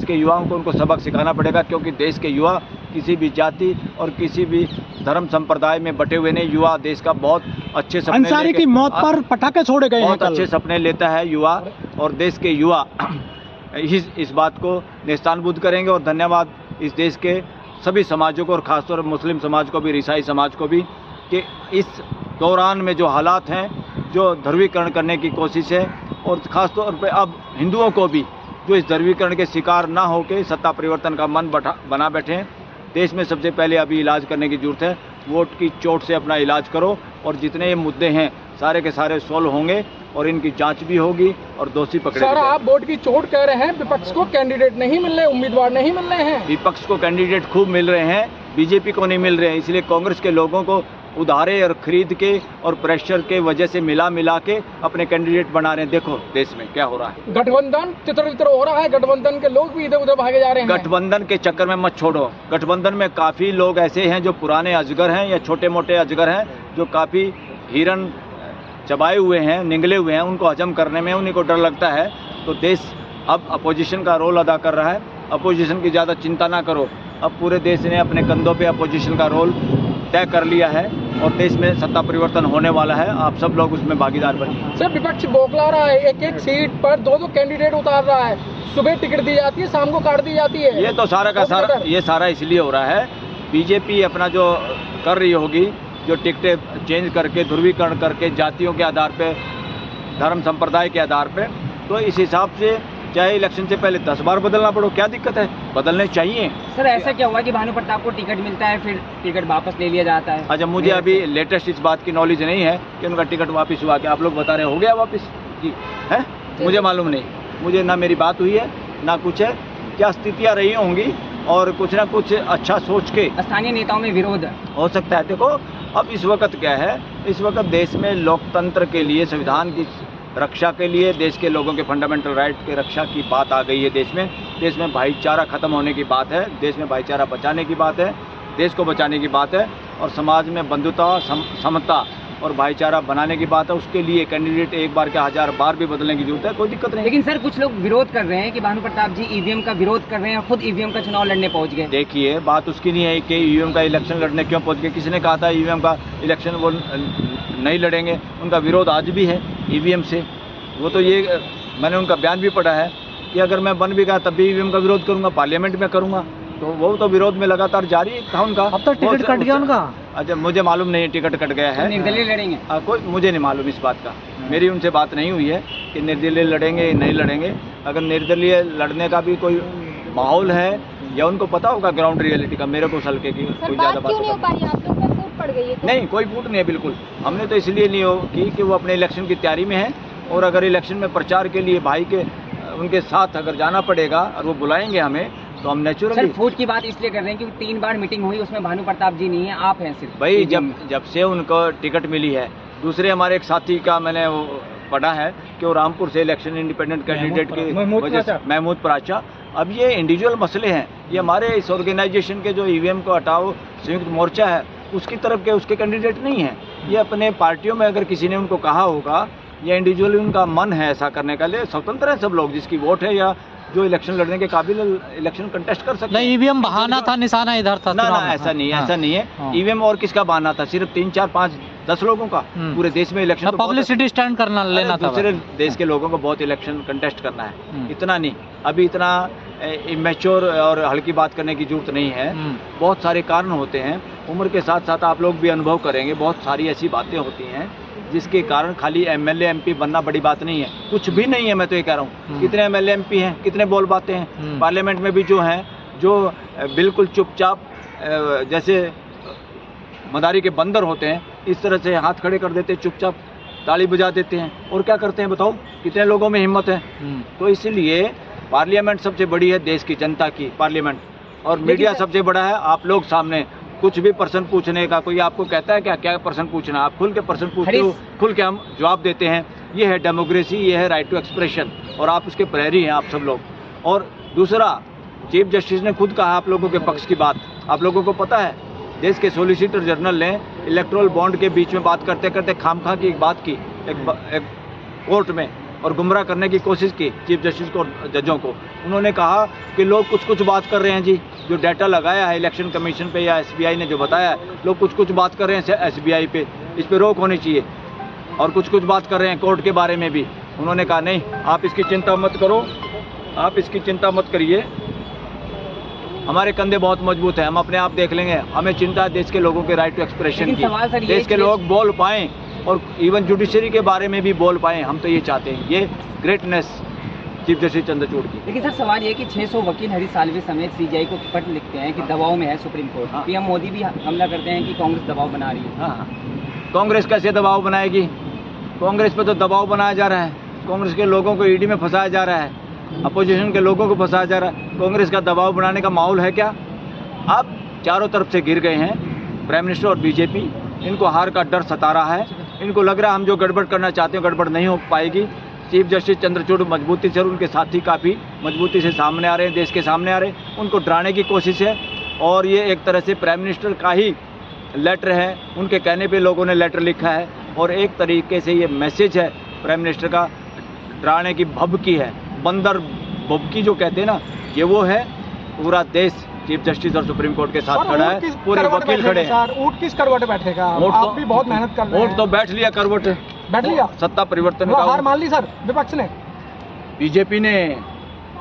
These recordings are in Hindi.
देश के युवाओं को उनको सबक सिखाना पड़ेगा, क्योंकि देश के युवा किसी भी जाति और किसी भी धर्म संप्रदाय में बटे हुए नहीं। युवा देश का बहुत अच्छे सपने अंसारी की मौत पर पटाखे छोड़े गए हैं, बहुत अच्छे सपने लेता है युवा, और देश के युवा इस बात को नेस्तानबूद करेंगे। और धन्यवाद इस देश के सभी समाजों को, और खासतौर पर मुस्लिम समाज को भी, ईसाई समाज को भी, कि इस दौरान में जो हालात हैं, जो ध्रुवीकरण करने की कोशिश है, और ख़ासतौर पे अब हिंदुओं को भी जो इस ध्रुवीकरण के शिकार ना होकर सत्ता परिवर्तन का मन बना बैठे हैं। देश में सबसे पहले अभी इलाज करने की ज़रूरत है। वोट की चोट से अपना इलाज करो, और जितने ये मुद्दे हैं सारे के सारे सोल्व होंगे, और इनकी जांच भी होगी और दोषी पकड़े सर, आप वोट की चोट कह रहे हैं, विपक्ष को कैंडिडेट नहीं मिल रहे, उम्मीदवार नहीं मिल रहे हैं। विपक्ष को कैंडिडेट खूब मिल रहे हैं, बीजेपी को नहीं मिल रहे हैं। इसलिए कांग्रेस के लोगों को उधारे और खरीद के और प्रेशर के वजह से मिला के अपने कैंडिडेट बना रहे हैं। देखो देश में क्या हो रहा है, गठबंधन तितर हो रहा है, गठबंधन के लोग भी इधर उधर भागे जा रहे हैं। गठबंधन के चक्कर में मत छोड़ो। गठबंधन में काफ़ी लोग ऐसे हैं जो पुराने अजगर हैं या छोटे मोटे अजगर हैं, जो काफ़ी हिरन चबाए हुए हैं, निगले हुए हैं, उनको हजम करने में उन्हीं को डर लगता है। तो देश अब अपोजिशन का रोल अदा कर रहा है। अपोजिशन की ज़्यादा चिंता ना करो, अब पूरे देश ने अपने कंधों पे अपोजिशन का रोल तय कर लिया है, और देश में सत्ता परिवर्तन होने वाला है। आप सब लोग उसमें भागीदार बनिए। सर, विपक्ष बौखला रहा है, एक एक सीट पर दो कैंडिडेट उतार रहा है, सुबह टिकट दी जाती है, शाम को काट दी जाती है। ये तो सारा का सारा, ये सारा इसलिए हो रहा है, बीजेपी अपना जो कर रही होगी, जो टिकटें चेंज करके, ध्रुवीकरण करके, जातियों के आधार पे, धर्म संप्रदाय के आधार पे, तो इस हिसाब से चाहे इलेक्शन से पहले 10 बार बदलना पड़ो, क्या दिक्कत है, बदलने चाहिए। सर, ऐसा क्या हुआ कि भानु प्रताप को टिकट मिलता है, फिर टिकट वापस ले लिया जाता है? अच्छा, मुझे अभी लेटेस्ट इस बात की नॉलेज नहीं है कि उनका टिकट वापस हुआ, क्या आप लोग बता रहे हो गया वापस जी है? मुझे मालूम नहीं, मुझे ना मेरी बात हुई है ना कुछ है। क्या स्थितियाँ रही होंगी, और कुछ ना कुछ अच्छा सोच के स्थानीय नेताओं में विरोध हो सकता है। देखो अब इस वक्त क्या है, इस वक्त देश में लोकतंत्र के लिए, संविधान की रक्षा के लिए, देश के लोगों के फंडामेंटल राइट के रक्षा की बात आ गई है। देश में भाईचारा खत्म होने की बात है, देश में भाईचारा बचाने की बात है, देश को बचाने की बात है, और समाज में बंधुता, समता और भाईचारा बनाने की बात है। उसके लिए कैंडिडेट एक बार क्या 1000 बार भी बदलने की जरूरत है, कोई दिक्कत नहीं। लेकिन सर, कुछ लोग विरोध कर रहे हैं कि भानु प्रताप जी ईवीएम का विरोध कर रहे हैं, खुद ईवीएम का चुनाव लड़ने पहुंच गए। देखिए, बात उसकी नहीं है कि ईवीएम का इलेक्शन लड़ने क्यों पहुंच गए। किसने कहा था ईवीएम का इलेक्शन वो नहीं लड़ेंगे? उनका विरोध आज भी है ईवीएम से। वो तो ये मैंने उनका बयान भी पढ़ा है कि अगर मैं बन भी गया तब भी ईवीएम का विरोध करूंगा, पार्लियामेंट में करूंगा। तो वो तो विरोध में लगातार जारी था उनका। अब तो टिकट कट गया उनका। अच्छा, मुझे मालूम नहीं, टिकट कट गया है। निर्दलीय लड़ेंगे? कोई मुझे नहीं मालूम इस बात का, मेरी उनसे बात नहीं हुई है कि निर्दलीय लड़ेंगे नहीं लड़ेंगे। अगर निर्दलीय लड़ने का भी कोई माहौल है या उनको पता होगा ग्राउंड रियलिटी का, मेरे को उस हल्के की कोई ज़्यादा बात नहीं हो पा रही, आप लोग पर फूट पड़ गई है? नहीं, कोई फूट नहीं है बिल्कुल। हमने तो इसलिए नहीं हो कि वो अपने इलेक्शन की तैयारी में है, और अगर इलेक्शन में प्रचार के लिए भाई के उनके साथ अगर जाना पड़ेगा और वो बुलाएंगे हमें, तो हम नेचुरली। सर, फूट की बात इसलिए कर रहे हैं क्योंकि 3 बार मीटिंग हुई, उसमें भानु प्रताप जी नहीं है, आप हैं सिर्फ। भाई जब से उनको टिकट मिली है, दूसरे हमारे एक साथी का मैंने पढ़ा है कि वो रामपुर से इलेक्शन इंडिपेंडेंट कैंडिडेट की वजह से, महमूद प्राचा। अब ये इंडिविजुअल मसले हैं, ये हमारे इस ऑर्गेनाइजेशन के जो ईवीएम को हटाओ संयुक्त मोर्चा है उसकी तरफ के उसके कैंडिडेट नहीं है। ये अपने पार्टियों में अगर किसी ने उनको कहा होगा, या इंडिविजुअली उनका मन है ऐसा करने का, लिए स्वतंत्र है सब लोग, जिसकी वोट है या जो इलेक्शन लड़ने के काबिल इलेक्शन कंटेस्ट कर सकते हैं। ईवीएम बहाना था, निशाना इधर था। ना ऐसा नहीं है, ऐसा नहीं है। ईवीएम और किसका बहाना था? सिर्फ 3, 4, 5, 10 लोगों का। पूरे देश में इलेक्शन तो पब्लिसिटी स्टैंड करना लेना था। दूसरे देश के लोगों को बहुत इलेक्शन कंटेस्ट करना है, इतना नहीं। अभी इतना इमेच्योर और हल्की बात करने की जरूरत नहीं है। बहुत सारे कारण होते हैं, उम्र के साथ साथ आप लोग भी अनुभव करेंगे, बहुत सारी ऐसी बातें होती हैं जिसके कारण खाली एमएलए एमपी बनना बड़ी बात नहीं है। कुछ भी नहीं है, मैं तो ये कह रहा हूँ। कितने एमएलए एमपी हैं, कितने बोल बातें हैं। पार्लियामेंट में भी जो हैं, जो बिल्कुल चुपचाप जैसे मदारी के बंदर होते हैं, इस तरह से हाथ खड़े कर देते, चुपचाप ताली बजा देते हैं। और क्या करते हैं बताओ? कितने लोगों में हिम्मत है? तो इसलिए पार्लियामेंट सबसे बड़ी है देश की जनता की पार्लियामेंट, और मीडिया सबसे बड़ा है आप लोग सामने। कुछ भी प्रश्न पूछने का कोई आपको कहता है क्या प्रश्न पूछना, आप खुल के प्रश्न पूछते हो, खुल के हम जवाब देते हैं। ये है डेमोक्रेसी, ये है राइट टू एक्सप्रेशन, और आप उसके प्रहरी हैं आप सब लोग। और दूसरा, चीफ जस्टिस ने खुद कहा आप लोगों के पक्ष की बात। आप लोगों को पता है, देश के सॉलिसिटर जनरल ने इलेक्टोरल बॉन्ड के बीच में बात करते करते खामखा की एक बात की एक कोर्ट में, और गुमराह करने की कोशिश की चीफ जस्टिस को और जजों को। उन्होंने कहा कि लोग कुछ कुछ बात कर रहे हैं जी, जो डाटा लगाया है इलेक्शन कमीशन पे या SBI ने जो बताया है, लोग कुछ कुछ बात कर रहे हैं SBI पे, इस पे रोक होनी चाहिए। और कुछ कुछ बात कर रहे हैं कोर्ट के बारे में भी। उन्होंने कहा नहीं, आप इसकी चिंता मत करो, आप इसकी चिंता मत करिए, हमारे कंधे बहुत मजबूत हैं, हम अपने आप देख लेंगे। हमें चिंता है देश के लोगों के राइट टू एक्सप्रेशन की, देश के लोग बोल पाएँ और इवन जुडिशरी के बारे में भी बोल पाएँ, हम तो ये चाहते हैं। ये ग्रेटनेस चीफ जस्टिस चंद्रचूड़ की। लेकिन सर सवाल ये है कि 600 वकील हरीश साल्वे समेत CJI को पत्र लिखते हैं कि दबाव में है सुप्रीम कोर्ट। हाँ। PM मोदी भी हमला करते हैं कि कांग्रेस दबाव बना रही है। हाँ, कांग्रेस कैसे दबाव बनाएगी? कांग्रेस पे तो दबाव बनाया जा रहा है, कांग्रेस के लोगों को ED में फंसाया जा रहा है, अपोजिशन के लोगों को फंसाया जा रहा है। कांग्रेस का दबाव बनाने का माहौल है क्या? अब चारों तरफ से गिर गए हैं प्राइम मिनिस्टर और BJP, इनको हार का डर सता रहा है। इनको लग रहा है हम जो गड़बड़ करना चाहते हैं गड़बड़ नहीं हो पाएगी। चीफ जस्टिस चंद्रचूड़ मजबूती से और उनके साथी काफ़ी मजबूती से सामने आ रहे हैं, देश के सामने आ रहे हैं, उनको डराने की कोशिश है। और ये एक तरह से प्राइम मिनिस्टर का ही लेटर है, उनके कहने पे लोगों ने लेटर लिखा है और एक तरीके से ये मैसेज है प्राइम मिनिस्टर का, डराने की भभकी है, बंदर भभकी जो कहते हैं ना, ये वो है। पूरा देश चीफ जस्टिस और सुप्रीम कोर्ट के साथ खड़ा है, पूरे वकील खड़े हैं। ऊँट किस करवट बैठेगा? आप भी बहुत मेहनत कर रहे हैं। ऊँट तो बैठ लिया करवट, बैठ लिया, सत्ता परिवर्तन का हार मान ली सर विपक्ष ने, BJP ने,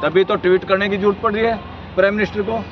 तभी तो ट्वीट करने की जरूरत पड़ रही है प्राइम मिनिस्टर को।